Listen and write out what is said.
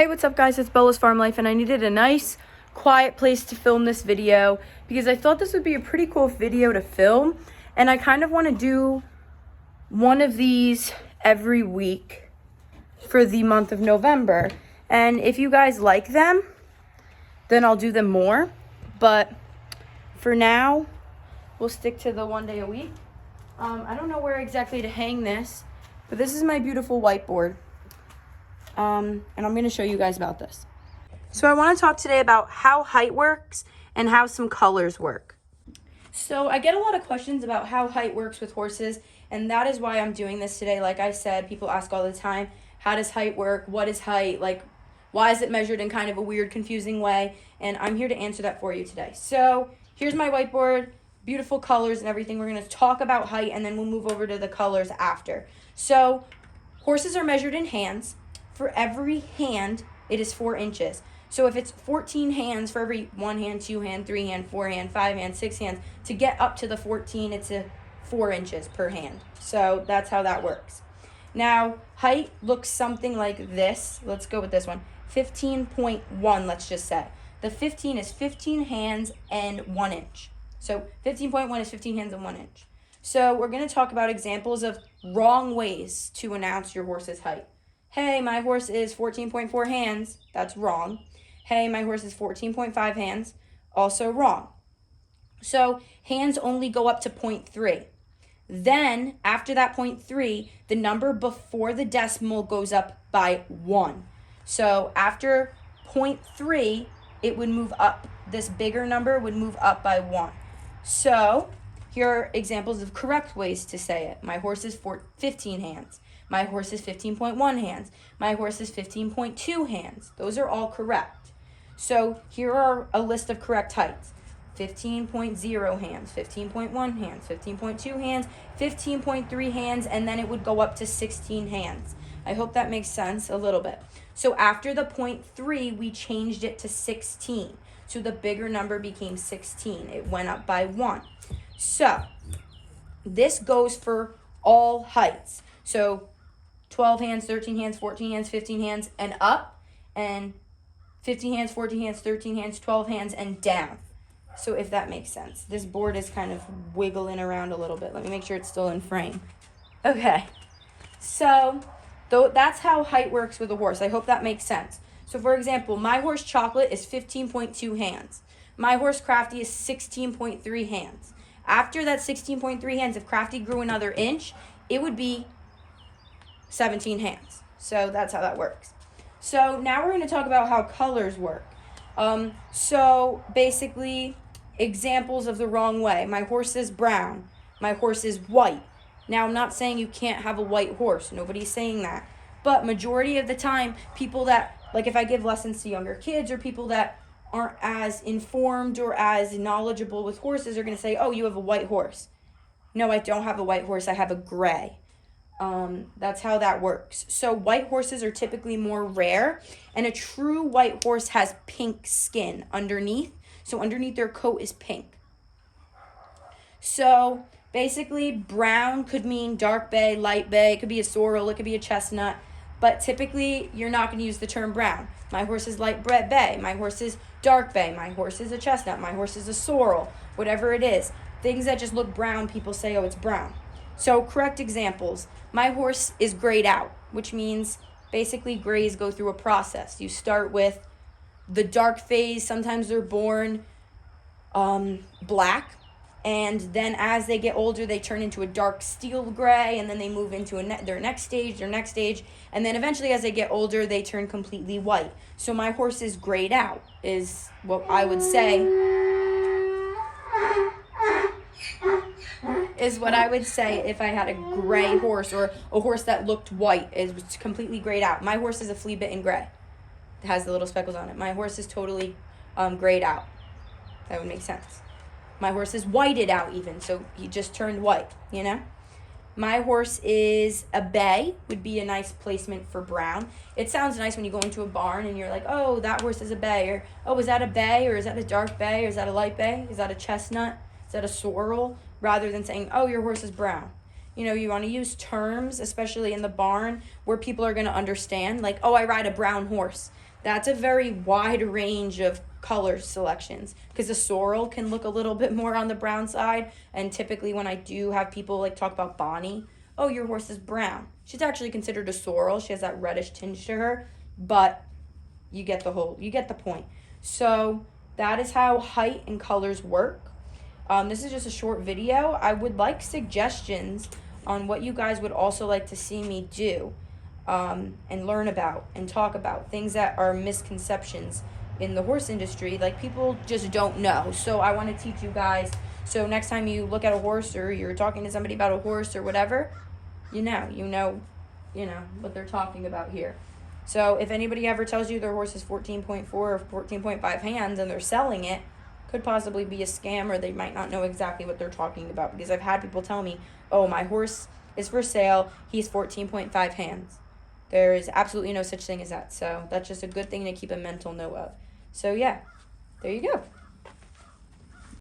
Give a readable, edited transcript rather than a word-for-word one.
Hey, what's up guys, it's Bella's Farm Life, and I needed a nice, quiet place to film this video because I thought this would be a pretty cool video to film, and I kind of want to do one of these every week for the month of November. And if you guys like them, then I'll do them more, but for now, we'll stick to the one day a week. I don't know where exactly to hang this, but this is my beautiful whiteboard. And I'm going to show you guys about this. So I want to talk today about how height works and how some colors work. So I get a lot of questions about how height works with horses, and that is why I'm doing this today. Like I said, people ask all the time, how does height work? What is height? Like, why is it measured in kind of a weird, confusing way? And I'm here to answer that for you today. So here's my whiteboard, beautiful colors and everything. We're going to talk about height, and then we'll move over to the colors after. So horses are measured in hands. For every hand, it is 4 inches. So if it's 14 hands for every 1 hand, 2 hand, 3 hand, 4 hand, 5 hand, 6 hands, to get up to the 14, it's 4 inches per hand. So that's how that works. Now, height looks something like this. Let's go with this one. 15.1, let's just say. The 15 is 15 hands and 1 inch. So 15.1 is 15 hands and 1 inch. So we're going to talk about examples of wrong ways to announce your horse's height. Hey, my horse is 14.4 hands. That's wrong. Hey, my horse is 14.5 hands. Also wrong. So hands only go up to 0.3. Then, after that 0.3, the number before the decimal goes up by 1. So after 0.3, it would move up. This bigger number would move up by 1. So here are examples of correct ways to say it. My horse is 15 hands. My horse is 15.1 hands. My horse is 15.2 hands. Those are all correct. So here are a list of correct heights. 15.0 hands, 15.1 hands, 15.2 hands, 15.3 hands, and then it would go up to 16 hands. I hope that makes sense a little bit. So after the 0.3, we changed it to 16. So the bigger number became 16. It went up by 1. So this goes for all heights. So 12 hands, 13 hands, 14 hands, 15 hands, and up, and 15 hands, 14 hands, 13 hands, 12 hands, and down. So if that makes sense. This board is kind of wiggling around a little bit. Let me make sure it's still in frame. Okay. So that's how height works with a horse. I hope that makes sense. So for example, my horse Chocolate is 15.2 hands. My horse Crafty is 16.3 hands. After that 16.3 hands, if Crafty grew another inch, it would be 17 hands. So that's how that works. So now we're going to talk about how colors work. So basically, examples of the wrong way. My horse is brown. My horse is white. Now, I'm not saying you can't have a white horse. Nobody's saying that. But majority of the time, people that, like if I give lessons to younger kids or people that aren't as informed or as knowledgeable with horses are going to say, oh, you have a white horse. No, I don't have a white horse. I have a gray. That's how that works. So white horses are typically more rare, and a true white horse has pink skin underneath. So underneath their coat is pink. So basically brown could mean dark bay, light bay. It could be a sorrel. It could be a chestnut. But typically you're not going to use the term brown. My horse is light bay. My horse is dark bay. My horse is a chestnut. My horse is a sorrel. Whatever it is. Things that just look brown, people say, oh, it's brown. So correct examples. My horse is grayed out, which means basically grays go through a process. You start with the dark phase. Sometimes they're born black, and then as they get older, they turn into a dark steel gray, and then they move into their next stage, and then eventually as they get older, they turn completely white. So my horse is grayed out, is what I would say. Is what I would say if I had a gray horse or a horse that looked white. It was completely grayed out. My horse is a flea-bitten gray. It has the little speckles on it. My horse is totally grayed out. That would make sense. My horse is whited out even, so he just turned white, you know? My horse is a bay, would be a nice placement for brown. It sounds nice when you go into a barn and you're like, oh, that horse is a bay, or oh, is that a bay, or is that a dark bay, or is that a light bay, is that a chestnut, is that a sorrel, rather than saying, oh, your horse is brown. You know, you want to use terms, especially in the barn, where people are going to understand, like, oh, I ride a brown horse. that's a very wide range of color selections, because the sorrel can look a little bit more on the brown side. And typically when I do have people like talk about Bonnie, oh, your horse is brown, she's actually considered a sorrel. She has that reddish tinge to her, but you get the point. So that is how height and colors work. This is just a short video. I would like suggestions on what you guys would also like to see me do, and learn about and talk about things that are misconceptions in the horse industry. Like, people just don't know. So I want to teach you guys. So next time you look at a horse, or you're talking to somebody about a horse or whatever, you know what they're talking about here. So if anybody ever tells you their horse is 14.4 or 14.5 hands and they're selling it, could possibly be a scam, or they might not know exactly what they're talking about. Because I've had people tell me, oh, my horse is for sale, he's 14.5 hands. There is absolutely no such thing as that. So that's just a good thing to keep a mental note of. So yeah, there you go.